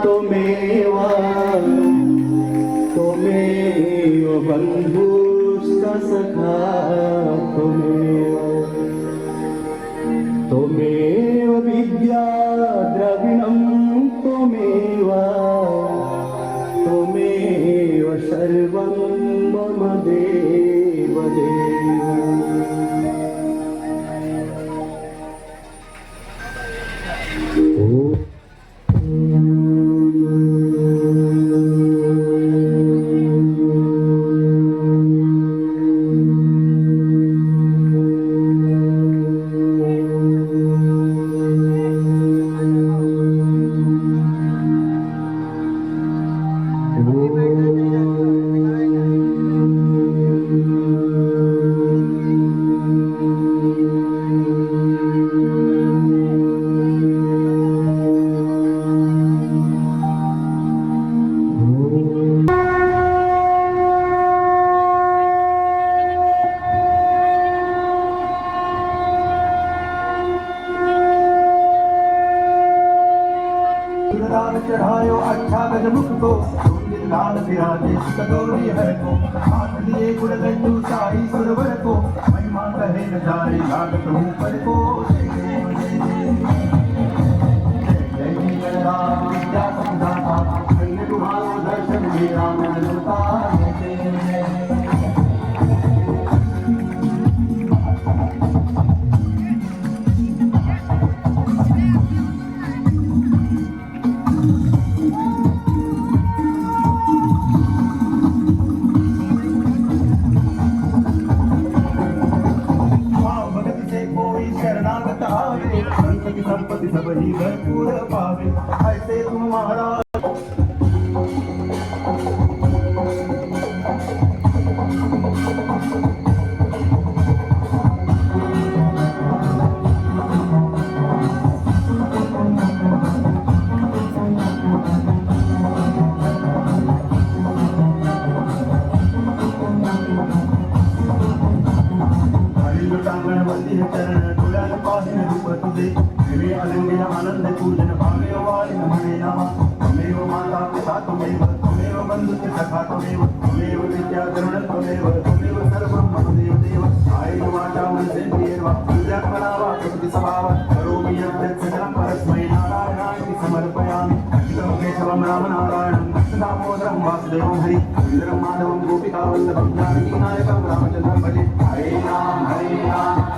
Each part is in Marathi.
त्वमेव बन्धुश्च सखा त्वमेव विद्या द्रविणं त्वमेव सर्वं मम देव चढ़ायो अच्छा गजमुख को लाल विराजे कटोरी है को हाथ लिए गुड़ लड्डू शाही सुरवर को महिमा कहे न जाए लागत हूँ पर को जय गणराज विद्या संदाता अन्य तुम्हारो दर्शन मेरा मन लुटा संपत्ति सब ही भरपूर पावे ऐसे तुम महाराज चरण तुलन पाहिन रूप तुझे देवी अलंगिन आनंद पूजन भावे वाली नमने नमः त्वमेव माता पिता त्वमेव बंधुश्च सखा त्वमेव विद्या द्रविणं त्वमेव सर्वं मम देव आयु वाचा मनसेन्द्रियैर्वा पूजात्मना वा प्रकृति स्वभावः करोमि यद्यत् सकलं परस्मै नारायणाय समर्पयामि अच्युतं केशवं रामनारायणं दामोदरं वासुदेवं हरि इन्द्रं माधवं गोपिकावल्लभं जानकीनायकं रामचन्द्रं भजे हरे राम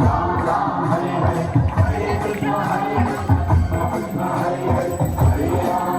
राम राम हरे हरे हरे कृष्ण हरे कृष्ण हरे हरे हरे राम